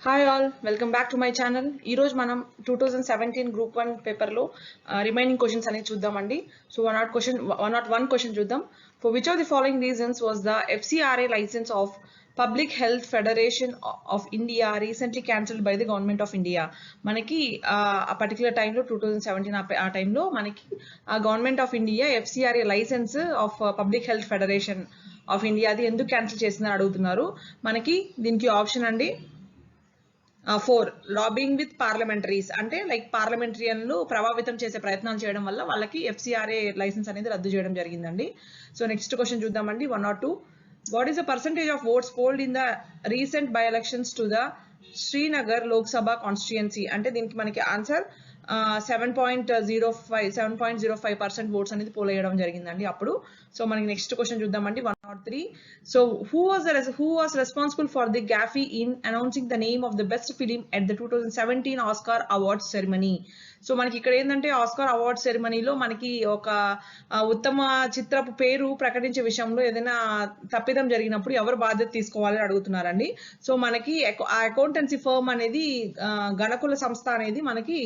Hi all, welcome back to my channel. ఈరోజు మనం 2017 group 1 పేపర్లో రిమైనింగ్ క్వశ్చన్స్ అనేది చూద్దామండి. So one naught one question చూద్దాం. For which of the following reasons was the FCRA licence of public health federation of India recently cancelled by the government of India. మనకి ఆ particular టైంలో 2017 ఆ టైంలో మనకి ఆ government of India FCRA licence of public health federation of India అది ఎందుకు cancel చేసిందని అడుగుతున్నారు. మనకి దీనికి ఆప్షన్ అండి 4 లాబింగ్ విత్ పార్లమెంటరీస్, అంటే లైక్ పార్లమెంటరీయన్లు ప్రభావితం చేసే ప్రయత్నాలు చేయడం వల్ల వాళ్ళకి FCRA లైసెన్స్ అనేది రద్దు చేయడం జరిగిందండి. సో నెక్స్ట్ క్వశ్చన్ చూద్దామండి. 1 or 2. What is the percentage of votes fold in the recent by elections to the Srinagar Lok Sabha constituency? అంటే దీనికి మనకి ఆన్సర్ 7.05% ఓట్స్ అనేది పోల్ అయ్యడం జరిగిందండి అప్పుడు. సో మనకి నెక్స్ట్ క్వశ్చన్ చూద్దామండి. 1 or 3. So who was responsible for the gaffe in announcing the name of the best film at the 2017 Oscar Awards ceremony? So మనకి ఇక్కడ ఏంటంటే ఆస్కార్ అవార్డ్ సెరమనీలో మనకి ఒక ఉత్తమ చిత్రపు పేరు ప్రకటించే విషయంలో ఏదైనా తప్పిదం జరిగినప్పుడు ఎవరు బాధ్యత తీసుకోవాలని అడుగుతున్నారండి. సో మనకి ఆ అకౌంటెన్సీ ఫర్మ్ అనేది గణకుల సంస్థ అనేది మనకి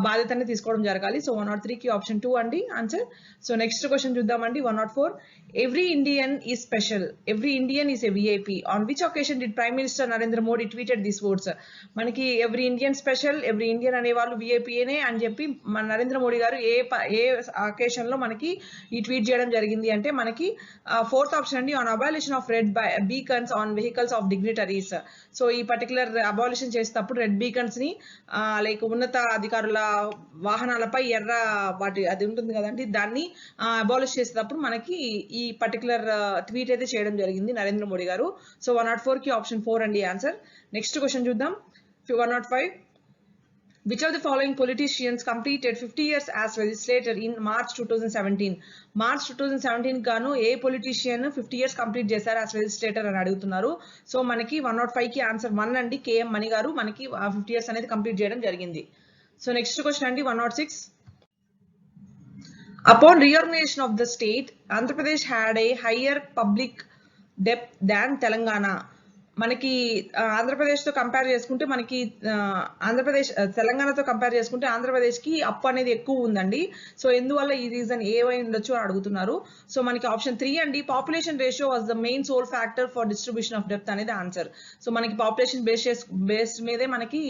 బాధ్యతని తీసుకోవడం జరగాలి. సో 1 or 3కి ఆప్షన్ 2 అండి ఆన్సర్. సో నెక్స్ట్ క్వశ్చన్ చూద్దామండి. 1 or 4. Every Indian is special. Every Indian is a VIP. On which occasion did Prime Minister Narendra Modi tweeted these words? మనకి every Indian special, every Indian అనే వాళ్ళు విఐపినే అని చెప్పి మన నరేంద్ర మోడీ గారు ఏ occasion లో మనకి ఈ ట్వీట్ చేయడం జరిగింది అంటే మనకి 4th ఆప్షన్ అండి, on abolition of red beacons on vehicles of dignitaries. So ఈ పర్టికులర్ అబాలిషన్ చేసేటప్పుడు రెడ్ బీకన్స్ ని లైక్ ఉన్నత అధికారుల వాహనాలపై ఎర్ర వాటి అది ఉంటుంది కదండి, దాన్ని అబాలిష్ చేసేటప్పుడు మనకి ఈ పర్టికులర్ ట్వీట్ అయితే చేయడం జరిగింది నరేంద్ర మోడీ గారు. సో 1 or 4కి ఆప్షన్ 4 అండి ఆన్సర్. నెక్స్ట్ క్వశ్చన్ చూద్దాం. 1 or 5. Which of the following politicians completed 50 years as legislator in March 2017? March 2017 గాను ఏ పొలిటీషియన్ 50 years కంప్లీట్ చేశారు యాజ్ లెజిస్లేటర్ అని అడుగుతున్నారు. సో మనకి 1 or 5కి ఆన్సర్ 1 అండి, KM మణి గారు మనకి 50 years అనేది కంప్లీట్ చేయడం జరిగింది. సో నెక్స్ట్ క్వశ్చన్ అండి. 1 or 6. Upon reorganization of the state, Andhra Pradesh had a higher public debt than Telangana. మనకి ఆంధ్రప్రదేశ్తో కంపేర్ చేసుకుంటే మనకి తెలంగాణతో కంపేర్ చేసుకుంటే ఆంధ్రప్రదేశ్కి అప్పు అనేది ఎక్కువ ఉందండి. సో ఎందువల్ల ఈ రీజన్ ఏవై ఉండొచ్చు అని అడుగుతున్నారు. సో మనకి ఆప్షన్ 3 అండి, population ratio was the main sole factor for distribution of depth అనేది ఆన్సర్. సో మనకి పాపులేషన్ బేస్డ్ మీదే మనకి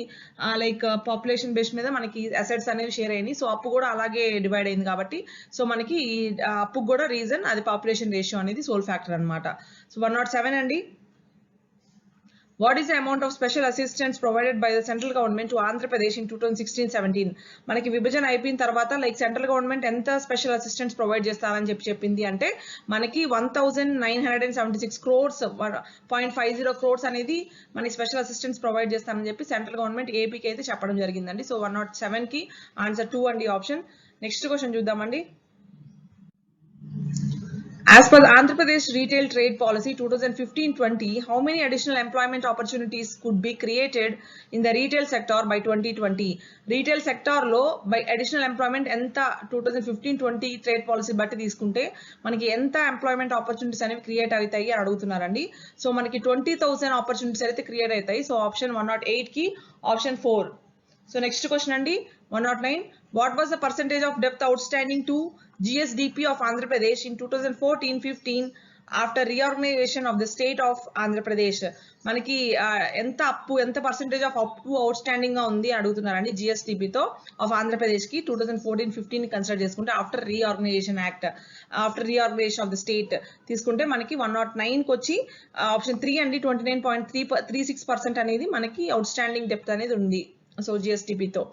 లైక్ పాపులేషన్ బేస్డ్ మీద మనకి అసెట్స్ అనేవి షేర్ అయినాయి. సో అప్పు కూడా అలాగే డివైడ్ అయింది కాబట్టి సో మనకి ఈ అప్పుకు కూడా రీజన్ అది పాపులేషన్ రేషియో అనేది సోల్ ఫ్యాక్టర్ అనమాట. సో 1 or 7 అండి. What is the amount of special assistance provided by the central government to Andhra Pradesh in 2016-17? మనకి విభజన అయిపోయిన తర్వాత లైక్ సెంట్రల్ గవర్నమెంట్ ఎంత స్పెషల్ అసిస్టెన్స్ ప్రొవైడ్ చేస్తారని చెప్పింది అంటే మనకి 1976 crores 0.50 crores అనేది మనకి స్పెషల్ అసిస్టెన్స్ ప్రొవైడ్ చేస్తారని చెప్పి సెంట్రల్ గవర్నమెంట్ ఏపీకి అయితే చెప్పడం జరిగిందండి. సో 1 or 7కి ఆన్సర్ 2 అండి ఆప్షన్. నెక్స్ట్ క్వశ్చన్ చూద్దామండి. As per the Andhra Pradesh Retail Trade Policy 2015-20, how many additional employment opportunities could be created in the retail sector by 2020? Retail sector లో by additional employment ఎంత 2015-20 trade policy బట్టి తీసుకుంటే మనకి ఎంత employment opportunities అనేవి create అవుతాయి అని అడుగుతున్నారండి. సో మనకి 20,000 ఆపర్చునిటీస్ అయితే క్రియేట్ అవుతాయి. సో ఆప్షన్ 1 or 8కి ఆప్షన్ 4. సో నెక్స్ట్ క్వశ్చన్ అండి. 1 or 9. What was the percentage of debt outstanding to GSDP of Andhra Pradesh in 2014-15 after reorganization of the state of Andhra Pradesh? మనకి ఎంత percentage of అప్పు out standing గా ఉంది అడుగుతున్నారండి జిఎస్డిపితో of Andhra Pradesh కి 2014-15 consider చేసుకుంటే after reorganisation of the state తీసుకుంటే మనకి 1 or 9కి వచ్చి ఆప్షన్ 3 అండి, 29.36% అనేది మనకి అవుట్ స్టాండింగ్ డెప్త్ అనేది ఉంది సో జిఎస్డిపితో.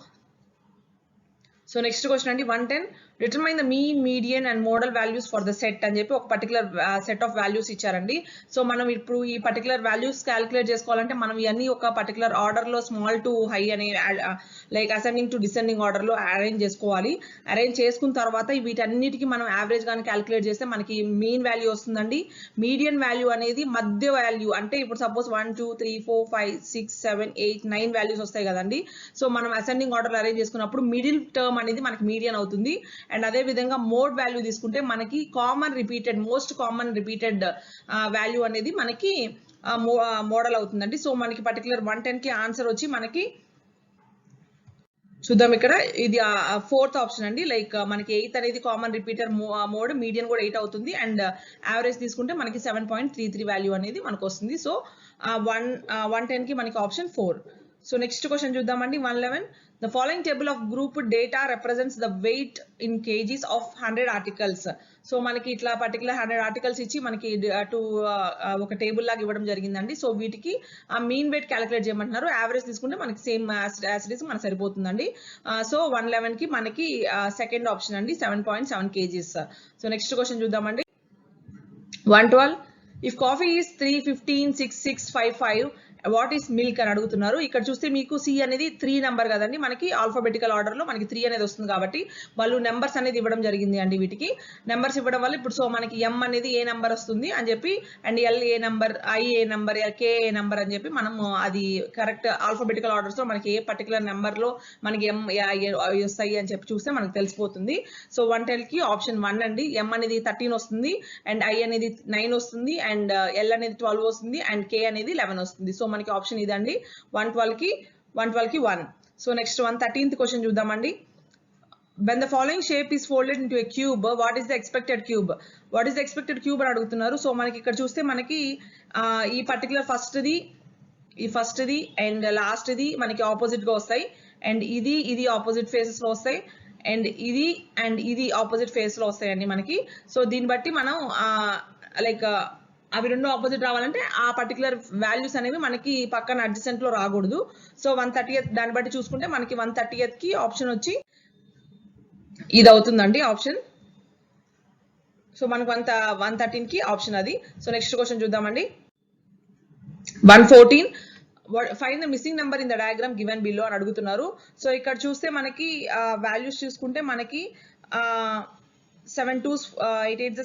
సో నెక్స్ట్ క్వశ్చన్ అండి. 110. Determine the mean, median and model values for the set అని చెప్పి ఒక పర్టికులర్ సెట్ ఆఫ్ వాల్యూస్ ఇచ్చారండి. సో మనం ఇప్పుడు ఈ పర్టికులర్ వాల్యూస్ క్యాలిక్యులేట్ చేసుకోవాలంటే మనం ఇవన్నీ ఒక పర్టికులర్ ఆర్డర్ లో స్మాల్ టు హై అనే like ascending to descending order లో అరేంజ్ చేసుకోవాలి. అరేంజ్ చేసుకున్న తర్వాత వీటన్నిటికీ మనం యావరేజ్ గాని క్యాలిక్యులేట్ చేస్తే మనకి మీన్ వాల్యూ వస్తుందండి. మీడియన్ వాల్యూ అనేది మధ్య వాల్యూ, అంటే ఇప్పుడు సపోజ్ 1 2 3 4 5 6 7 8 9 వాల్యూస్ వస్తాయి కదండి. సో మనం అసెండింగ్ ఆర్డర్ అరేంజ్ చేసుకున్నప్పుడు మిడిల్ టర్మ్ అనేది మనకి మీడియన్ అవుతుంది అండ్ అదే విధంగా మోడ్ వాల్యూ తీసుకుంటే మనకి మోస్ట్ కామన్ రిపీటెడ్ వాల్యూ అనేది మనకి మోడల్ అవుతుందండి. సో మనకి పర్టికులర్ 110 కి ఆన్సర్ వచ్చి మనకి చూద్దాం. ఇక్కడ ఇది ఫోర్త్ ఆప్షన్ అండి. లైక్ మనకి 8 అనేది కామన్ రిపీటర్ మోడ్, మీడియన్ కూడా 8 అవుతుంది అండ్ యావరేజ్ తీసుకుంటే మనకి 7.33 వాల్యూ అనేది మనకు వస్తుంది. సో 110 కి మనకి ఆప్షన్ 4. సో నెక్స్ట్ క్వశ్చన్ చూద్దామండి. 111. The following table of group data represents the weight in kgs of 100 articles. So మనకి ఇట్లా పర్టికులర్ 100 ఆర్టికల్స్ ఇచ్చి మనకి ఒక టేబుల్ లాగా ఇవ్వడం జరిగిందండి. సో వీటికి ఆ మీన్ వెయిట్ క్యాలిక్యులేట్ చేయమంటున్నారు. యావరేజ్ తీసుకుంటే మనకి సేమ్ యాసిడీస్ మనకు సరిపోతుందండి. సో 111 కి మనకి సెకండ్ ఆప్షన్ అండి 7.7 kgs. సో నెక్స్ట్ క్వశ్చన్ చూద్దామండి. 112. If coffee is 3156655 what is milk అని అడుగుతున్నారు. ఇక్కడ చూస్తే మీకు సి అనేది 3 నెంబర్ కదండి, మనకి ఆల్ఫాబెటికల్ ఆర్డర్ లో మనకి 3 అనేది వస్తుంది కాబట్టి వాళ్ళు నెంబర్స్ అనేది ఇవ్వడం జరిగింది అండి. వీటికి నెంబర్స్ ఇవ్వడం వల్ల ఇప్పుడు సో మనకి ఎం అనేది ఏ నెంబర్ వస్తుంది అని చెప్పి and L A number, I A number, K A number అని చెప్పి మనం అది కరెక్ట్ ఆల్ఫాబెటికల్ ఆర్డర్స్ లో మనకి ఏ పర్టికులర్ నెంబర్ లో మనకి ఎం వస్తాయి అని చెప్పి చూస్తే మనకు తెలిసిపోతుంది. సో 110 కి ఆప్షన్ 1 అండి. ఎం అనేది 13 వస్తుంది అండ్ ఐ అనేది 9 వస్తుంది అండ్ ఎల్ అనేది 12 వస్తుంది అండ్ కే అనేది 11 వస్తుంది. సో మనకి ఆప్షన్ ఇదండి 112 కి 1. సో నెక్స్ట్ 113th క్వశ్చన్ చూద్దామండి. When the following shape is folded into a cube, what is the expected cube? What is the expected cube అని అడుగుతున్నారు. సో మనకి ఇక్కడ చూస్తే మనకి ఈ పర్టికులర్ ఫస్ట్ది అండ్ లాస్ట్ది మనకి ఆపోజిట్ గా వస్తాయి అండ్ ఇది ఆపోజిట్ ఫేసెస్ లో వస్తాయి అండ్ ఇది ఆపోజిట్ ఫేస్ లో వస్తాయండి మనకి. సో దీన్ని బట్టి మనం లైక్ అవి రెండు ఆపోజిట్ రావాలంటే ఆ పర్టికులర్ వాల్యూస్ అనేవి మనకి పక్కన అడ్జసెంట్ లో రాకూడదు. సో 130th దాన్ని బట్టి చూసుకుంటే మనకి 130th కి ఆప్షన్ వచ్చి ఇది అవుతుందండి ఆప్షన్. సో మనకు 113 కి ఆప్షన్ అది. సో నెక్స్ట్ క్వశ్చన్ చూద్దామండి. 114. Find the missing number in the diagram given below అని అడుగుతున్నారు. సో ఇక్కడ చూస్తే మనకి వాల్యూస్ చూసుకుంటే మనకి 7 2 8 8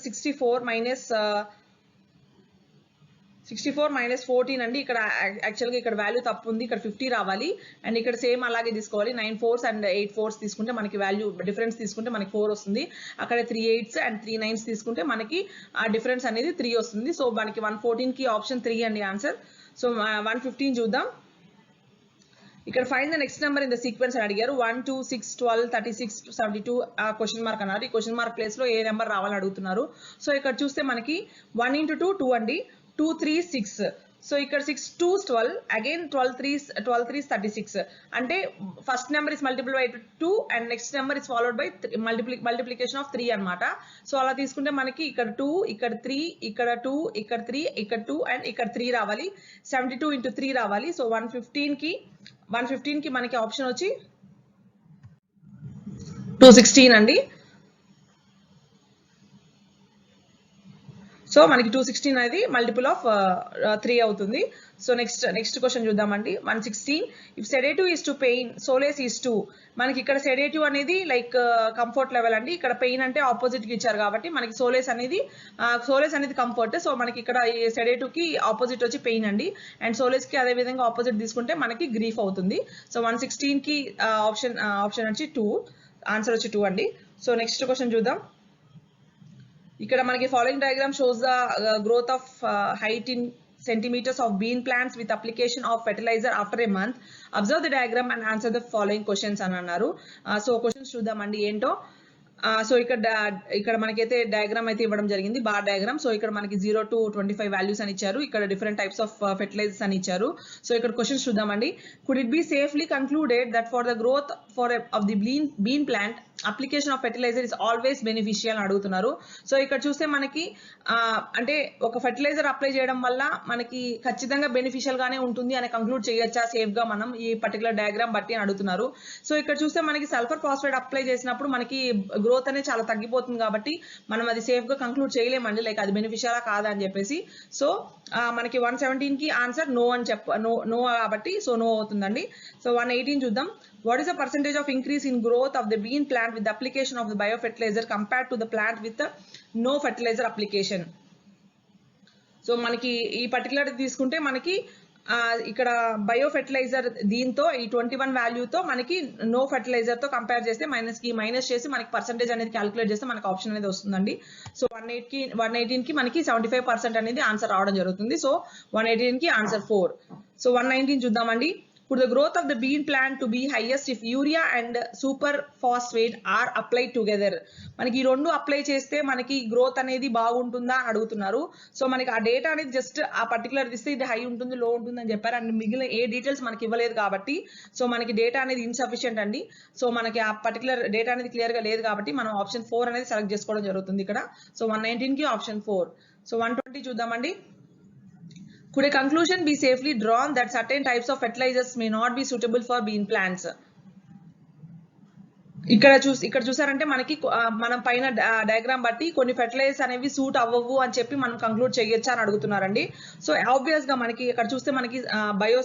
64 minus 14 అండి. ఇక్కడ యాక్చువల్గా ఇక్కడ వాల్యూ తప్పు ఉంది, ఇక్కడ 50 రావాలి అండ్ ఇక్కడ సేమ్ అలాగే తీసుకోవాలి. 9 4s అండ్ 8 4s తీసుకుంటే మనకి వాల్యూ డిఫరెన్స్ తీసుకుంటే మనకి 4 వస్తుంది. అక్కడ 3 8s అండ్ 3 9s తీసుకుంటే మనకి ఆ డిఫరెన్స్ అనేది 3 వస్తుంది. సో మనకి 114 కి ఆప్షన్ 3 అండి ఆన్సర్. సో 115 చూద్దాం. ఇక్కడ find the next number in the sequence అని అడిగారు. 1 2 6 12 36 72 క్వశ్చన్ మార్క్ అన్నారు. ఈ క్వశ్చన్ మార్క్ ప్లేస్ లో ఏ నెంబర్ రావాలని అడుగుతున్నారు. సో ఇక్కడ చూస్తే మనకి 1 into 2 2 అండి, 2 3 6. సో ఇక్కడ 6 2s 12 అగైన్ 12 3s 36 అంటే first number is multiple by 2 and next number is followed by multiplication of 3 అన్నమాట. సో అలా తీసుకుంటే మనకి ఇక్కడ 2 ఇక్కడ 3 ఇక్కడ 2 ఇక్కడ 3 ఇక్కడ 2 అండ్ ఇక్కడ 3 రావాలి. 72 into 3 రావాలి. సో 115 కి మనకి ఆప్షన్ వచ్చి 216 అండి. సో మనకి 216 అనేది మల్టిపుల్ ఆఫ్ 3 అవుతుంది. సో నెక్స్ట్ క్వశ్చన్ చూద్దామండి. 116. If sedative is to pain, solace is to, మనకి ఇక్కడ సెడేటివ్ అనేది లైక్ కంఫర్ట్ లెవెల్ అండి. ఇక్కడ పెయిన్ అంటే ఆపోజిట్ కి ఇచ్చారు కాబట్టి మనకి సోలేస్ అనేది కంఫర్ట్. సో మనకి ఇక్కడ సెడేటివ్ కి ఆపోజిట్ వచ్చి పెయిన్ అండి అండ్ సోలేస్ కి అదే విధంగా ఆపోజిట్ తీసుకుంటే మనకి గ్రీఫ్ అవుతుంది. సో 116 కి ఆప్షన్ వచ్చి 2, ఆన్సర్ వచ్చి 2 అండి. సో నెక్స్ట్ క్వశ్చన్ చూద్దాం. ఇక్కడ మనకి following diagram shows the growth of height in centimeters of bean plants with application of fertilizer after a month. Observe the diagram and answer the following questions అని అన్నారు. So questions చూద్దామండి ఏంటో. So ఇక్కడ మనకైతే diagram అయితే ఇవ్వడం జరిగింది, bar diagram. So ఇక్కడ మనకి 0 to 25 వాల్యూస్ అని ఇచ్చారు. ఇక్కడ డిఫరెంట్ టైప్స్ ఆఫ్ ఫెర్టిలైజర్స్ అని ఇచ్చారు. సో ఇక్కడ క్వశ్చన్స్ చూద్దామండి. Could it be safely concluded that for the growth of the bean plant application of fertilizer is always beneficial అని అడుగుతున్నారు. సో ఇక్కడ చూస్తే మనకి అంటే ఒక ఫెర్టిలైజర్ అప్లై చేయడం వల్ల మనకి ఖచ్చితంగా బెనిఫిషియల్ గానే ఉంటుంది అని కంక్లూడ్ చేయొచ్చా సేఫ్ గా మనం ఈ పర్టికులర్ డయాగ్రామ్ బట్టి అని అడుగుతున్నారు. సో ఇక్కడ చూస్తే మనకి సల్ఫర్ ఫాస్ఫేట్ అప్లై చేసినప్పుడు మనకి గ్రోత్ అనేది చాలా తగ్గిపోతుంది కాబట్టి మనం అది సేఫ్ గా కంక్లూడ్ చేయలేమండి, లైక్ అది బెనిఫిషియలా కాదా అని చెప్పేసి. సో మనకి 117 కి ఆన్సర్ నో అని నో కాబట్టి సో నో అవుతుందండి. సో 118 చూద్దాం. What is the percentage of increase in growth of the bean plant with the application of the biofertilizer compared to the plant with the no fertilizer application? So మనకి ఈ particular తీసుకుంటే మనకి ఇక్కడ bio fertiliser దీంతో ఈ 21 వాల్యూతో మనకి no fertiliser తో compare చేస్తే మైనస్ చేసి మనకి పర్సెంటేజ్ అనేది క్యాలిక్యులేట్ చేస్తే మనకి ఆప్షన్ అనేది వస్తుందండి. సో 118 కి మనకి 75% అనేది ఆన్సర్ రావడం జరుగుతుంది. సో 118 కి ఆన్సర్ 4. సో 119 చూద్దామండి. Could the growth of the bean plant to be highest if urea and super phosphate are applied together? మనకి ఈ రెండు అప్లై చేస్తే మనకి గ్రోత్ అనేది బాగుంటుందా అని అడుగుతున్నారు. సో మనకి ఆ డేటా అనేది జస్ట్ ఆ పర్టికులర్ ఇస్తే ఇది హై ఉంటుంది లో ఉంటుంది అని చెప్పారు. అండ్ మిగిలిన ఏ డీటెయిల్స్ మనకి ఇవ్వలేదు కాబట్టి సో మనకి డేటా అనేది ఇన్సఫిషియెంట్ అండి. సో మనకి ఆ పర్టికులర్ డేటా అనేది క్లియర్ గా లేదు కాబట్టి మనం ఆప్షన్ 4 అనేది సెలెక్ట్ చేసుకోవడం జరుగుతుంది ఇక్కడ. సో 119 కి ఆప్షన్ 4. సో 120 చూద్దామండి. Could a conclusion be safely drawn that certain types of fertilizers may not be suitable for bean plants? ఇక్కడ చూసారంటే మనకి మనం పైన డయాగ్రామ్ బట్టి కొన్ని ఫెర్టిలైజర్స్ అనేవి సూట్ అవ్వవు అని చెప్పి మనం కంక్లూడ్ చేయొచ్చా అని అడుగుతున్నారండి. సో ఆబ్వియస్ గా మనకి ఇక్కడ చూస్తే మనకి బయో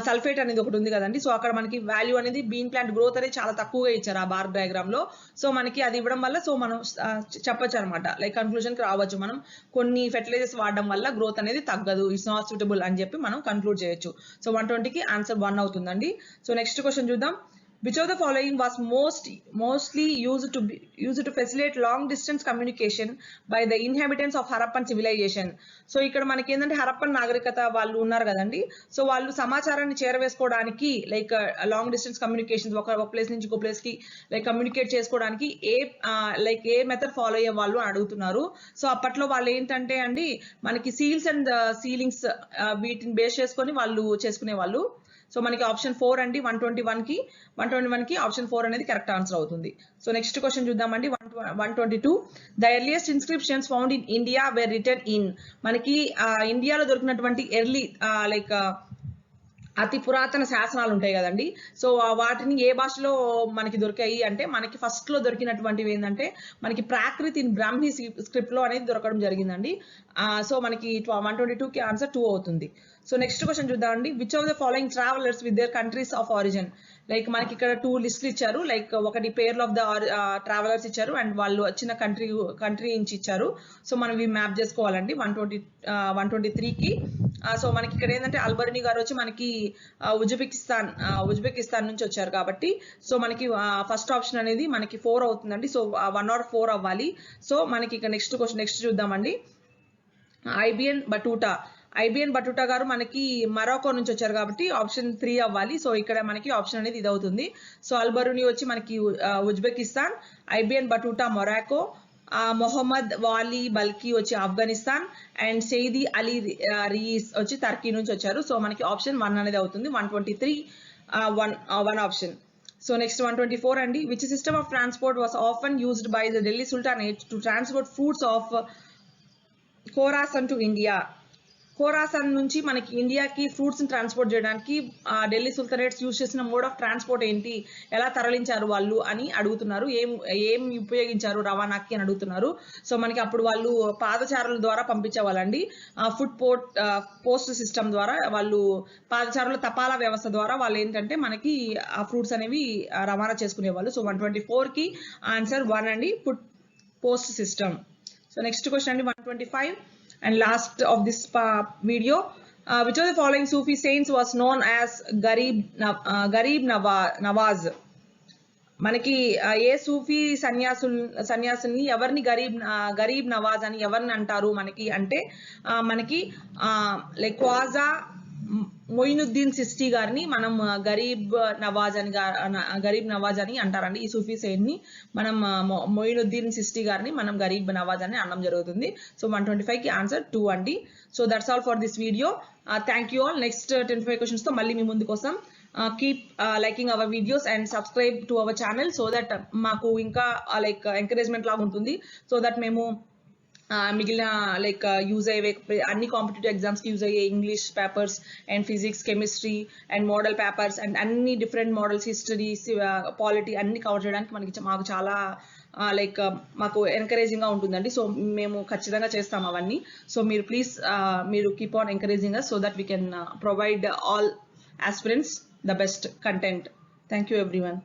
సల్ఫేట్ అనేది ఒకటి ఉంది కదండి. సో అక్కడ మనకి వాల్యూ అనేది బీన్ ప్లాంట్ గ్రోత్ అనేది చాలా తక్కువగా ఇచ్చారు ఆ బార్ డయాగ్రామ్ లో. సో మనకి అది ఇవ్వడం వల్ల సో మనం చెప్పొచ్చు అనమాట, లైక్ కన్క్లూజన్ కి రావచ్చు. మనం కొన్ని ఫెర్టిలైజర్స్ వాడడం వల్ల గ్రోత్ అనేది తగ్గదు, ఇట్స్ నాట్ సూటబుల్ అని చెప్పి మనం కన్క్లూడ్ చేయొచ్చు. సో 120 కి ఆన్సర్ 1 అవుతుందండి. సో నెక్స్ట్ క్వశ్చన్ చూద్దాం. Which of the following was mostly used to facilitate long distance communication by the inhabitants of Harappan civilization? So ఇక్కడ మనకి ఏంటంటే హరప్పన్ నాగరికత వాళ్ళు ఉన్నారు కదండి. సో వాళ్ళు సమాచారాన్ని చేరవేసుకోవడానికి లైక్ లాంగ్ డిస్టెన్స్ కమ్యూనికేషన్ ఒక ప్లేస్ నుంచి ఇంకో ప్లేస్ కి లైక్ కమ్యూనికేట్ చేసుకోవడానికి ఏ మెథడ్ ఫాలో అయ్యే వాళ్ళు అడుగుతున్నారు. సో అప్పట్లో వాళ్ళు ఏంటంటే అండి మనకి సీల్స్ అండ్ సీలింగ్స్ వీటిని బేస్ చేసుకొని వాళ్ళు చేసుకునే వాళ్ళు. సో మనకి ఆప్షన్ 4 అండి. 121 కి ఆప్షన్ 4 అనేది కరెక్ట్ ఆన్సర్ అవుతుంది. సో నెక్స్ట్ క్వశ్చన్ చూద్దామండి. 122 the earliest inscriptions found in India where return in. మనకి ఇండియాలో దొరికినటువంటి ఎర్లీ లైక్ అతి పురాతన శాసనాలు ఉంటాయి కదండి. సో వాటిని ఏ భాషలో మనకి దొరికాయి అంటే మనకి ఫస్ట్ లో దొరికినటువంటివి ఏంటంటే మనకి ప్రాకృతి ఇన్ బ్రాహ్మీ స్క్రిప్ట్ లో అనేది దొరకడం జరిగిందండి. సో మనకి 122 కి ఆన్సర్ 2 అవుతుంది. సో నెక్స్ట్ క్వశ్చన్ చూద్దామండి. Which of the following travellers with their countries of origin? Like మనకి ఇక్కడ 2 లిస్టులు ఇచ్చారు. లైక్ ఒకటి పేర్లు ఆఫ్ ద ట్రావెలర్స్ ఇచ్చారు అండ్ వాళ్ళు వచ్చిన కంట్రీ నుంచి ఇచ్చారు. సో మనం ఇవి మ్యాప్ చేసుకోవాలండి 123 కి. సో మనకి ఇక్కడ ఏంటంటే అల్బర్నీ గారు వచ్చి మనకి ఉజ్బెకిస్తాన్ నుంచి వచ్చారు కాబట్టి సో మనకి ఫస్ట్ ఆప్షన్ అనేది మనకి 4 అవుతుందండి. సో 1 or 4 అవ్వాలి. సో మనకి ఇక నెక్స్ట్ చూద్దామండి. ఐబిఎన్ బటూటా గారు మనకి మరొకో నుంచి వచ్చారు కాబట్టి ఆప్షన్ 3 అవ్వాలి. సో ఇక్కడ మనకి ఆప్షన్ అనేది ఇది అవుతుంది. సో అల్బరూని వచ్చి మనకి Uzbekistan, Ibn Battuta Morocco, Mohammad Wali Balkhi వచ్చి Afghanistan and Seydi Ali Reis వచ్చి టర్కీ నుంచి వచ్చారు. సో మనకి ఆప్షన్ 1 అనేది అవుతుంది. 123 1 ఆప్షన్. సో నెక్స్ట్ 124 అండి. Which system of transport was often used by the Delhi sultanate to transport foods of Khorasan to India? Khorasan నుంచి మనకి ఇండియాకి ఫ్రూట్స్ ని ట్రాన్స్పోర్ట్ చేయడానికి ఢిల్లీ సుల్తానేట్స్ యూజ్ చేసిన మోడ్ ఆఫ్ ట్రాన్స్పోర్ట్ ఏంటి, ఎలా తరలించారు వాళ్ళు అని అడుగుతున్నారు. ఏం ఉపయోగించారు రవాణాకి అని అడుగుతున్నారు. సో మనకి అప్పుడు వాళ్ళు పాదచారుల ద్వారా పంపించేవాళ్ళండి. ఫుడ్ పోస్ట్ సిస్టమ్ ద్వారా వాళ్ళు పాదచారుల తపాలా వ్యవస్థ ద్వారా వాళ్ళు ఏంటంటే మనకి ఆ ఫ్రూట్స్ అనేవి రవాణా చేసుకునేవాళ్ళు. సో 124 కి ఆన్సర్ 1 అండి, food post system. So next question అండి 125 and last of this video. Which of the following Sufi saints was known as Garib Nawaz? మనకి ఏ సూఫీ సన్యాసుల్ని ఎవరిని గరీబ్ నవాజ్ అని ఎవరిని అంటారు మనకి అంటే మనకి లైక్ ఖ్వాజా మొయినుద్దీన్ చిస్తి గారిని మనం గరీబ్ నవాజ్ అని అంటారండి. ఈ సూఫీ సెయిన్ ని మనం మొయినుద్దీన్ చిస్తి గారిని మనం గరీబ్ నవాజ్ అని అనడం జరుగుతుంది. సో 125 కి ఆన్సర్ 2 అండి. So that's all for this video. Thank you all. Next 25 questions తో మళ్ళీ మీ ముందు కోసం. Keep liking our videos and subscribe to our channel so that మాకు ఇంకా లైక్ ఎంకరేజ్మెంట్ లాగా ఉంటుంది. సో దట్ మేము మిగిలిన లైక్ యూజ్ అయ్యే అన్ని కాంపిటేటివ్ ఎగ్జామ్స్ కి యూజ్ అయ్యే English papers and physics, chemistry and model papers and అన్ని డిఫరెంట్ మోడల్స్, హిస్టరీస్, పాలిటీ అన్ని కవర్ చేయడానికి మాకు చాలా లైక్ మాకు ఎంకరేజింగ్ గా ఉంటుందండి. సో మేము ఖచ్చితంగా చేస్తాం అవన్నీ. సో మీరు ప్లీజ్ మీరు keep on encouraging us so that we can provide all aspirants the best content. Thank you everyone.